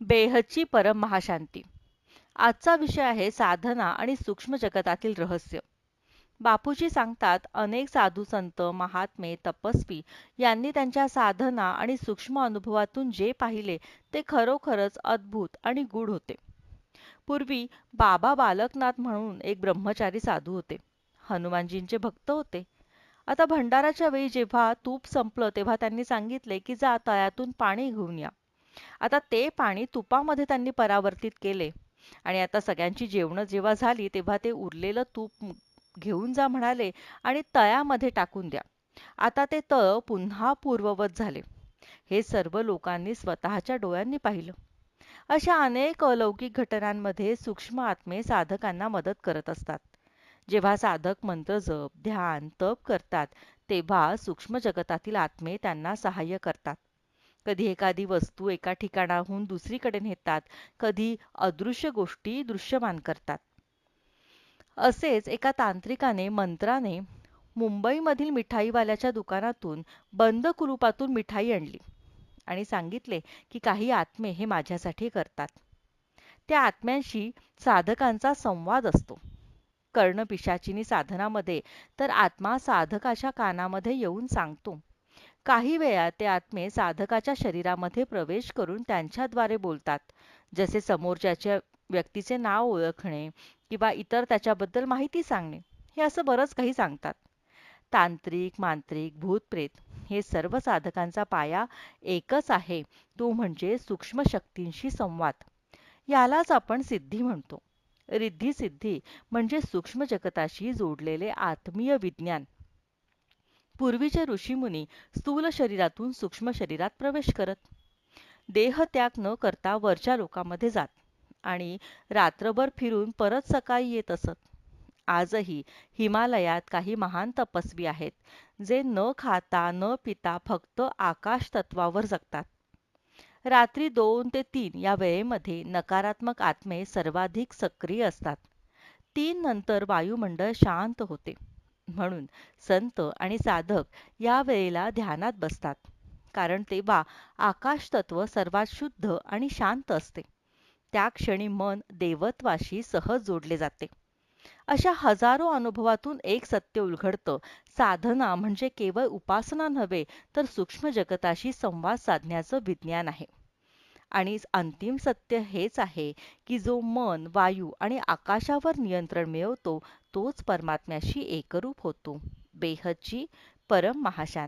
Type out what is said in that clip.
बेहदची परम महाशांती. आजचा विषय आहे साधना आणि सूक्ष्म जगतातील रहस्य. बापूजी सांगतात, अनेक साधू संत, महात्मे, तपस्वी यांनी त्यांच्या साधना आणि सूक्ष्म अनुभवातून जे पाहिले ते खरोखरच अद्भुत आणि गूढ होते. पूर्वी बाबा बालकनाथ म्हणून एक ब्रह्मचारी साधू होते. हनुमानजींचे भक्त होते. आता भंडाराच्या वेळी जेव्हा तूप संपलं तेव्हा त्यांनी सांगितले की जा तळ्यातून पाणी घेऊन या. आता ते पाणी तुपामध्ये त्यांनी परावर्तित केले आणि आता सगळ्यांची जेवणं जेव्हा झाली तेव्हा ते उरलेलं तूप घेऊन जा म्हणाले आणि तळ्यामध्ये टाकून द्या. आता ते तळ पुन्हा पूर्ववत झाले. हे सर्व लोकांनी स्वतःच्या डोळ्यांनी पाहिलं. अशा अनेक अलौकिक घटनांमध्ये सूक्ष्म आत्मे साधकांना मदत करत असतात. जेव्हा साधक मंत्र जप, ध्यान, तप करतात, तेव्हा सूक्ष्म जगतातील आत्मे त्यांना सहाय्य करतात. कधी एखादी वस्तू एका ठिकाणाहून दुसरीकडे नेतात, कधी अदृश्य गोष्टी दृश्यमान करतात. असेच एका तांत्रिकाने मंत्राने मुंबईमधील मिठाईवाल्याच्या दुकानातून बंद कुलुपातून मिठाई आणली आणि सांगितले की काही आत्मे हे माझ्यासाठी करतात. त्या आत्म्यांशी साधकांचा संवाद असतो. कर्णपिशाचिनी साधनामध्ये तर आत्मा साधकाच्या कानामध्ये येऊन सांगतो. काही वेळा ते आत्मे साधकाच्या शरीरामध्ये प्रवेश करून त्यांच्याद्वारे बोलतात, जसे समोरच्याच्या व्यक्तीचे नाव ओळखणे किंवा इतर त्याच्याबद्दल माहिती सांगणे. हे असं बरंच काही सांगतात. तांत्रिक, मांत्रिक, भूतप्रेत हे सर्व साधकांचा पाया एकच आहे, तो म्हणजे सूक्ष्म शक्तींशी संवाद. यालाच आपण सिद्धी म्हणतो. रिद्धी सिद्धी म्हणजे सूक्ष्म जगताशी जोडलेले आत्मीय विज्ञान. पूर्वीचे ऋषीमुनी स्थूल शरीरातून सूक्ष्म शरीरात प्रवेश करत, देहत्याग न करता वरच्या लोकांमध्ये जात आणि रात्रभर फिरून परत सकाळी येत असत. आजही हिमालयात काही महान तपस्वी आहेत, जे न खाता न पिता फक्त आकाश तत्वावर जगतात. रात्री 2 ते 3 या वेळेमध्ये नकारात्मक आत्मे सर्वाधिक सक्रिय असतात. 3 नंतर वायुमंडळ शांत होते. म्हणून संत आणि साधक या वेळेला ध्यानात बसतात, कारण तेव्हा आकाश तत्व सर्वात शुद्ध आणि शांत असते. त्या क्षणी मन देवत्वाशी सहज जोडले जाते. अशा हजारो अनुभवातून एक सत्य उलगडतं, साधना म्हणजे केवळ उपासना नव्हे, तर सूक्ष्म जगताशी संवाद साधण्याचं विज्ञान आहे. आणि अंतिम सत्य हेच आहे की जो मन, वायू आणि आकाशावर नियंत्रण मिळवतो, तोच परमात्म्याशी एकरूप होतो. बेहदची परम महाशांती.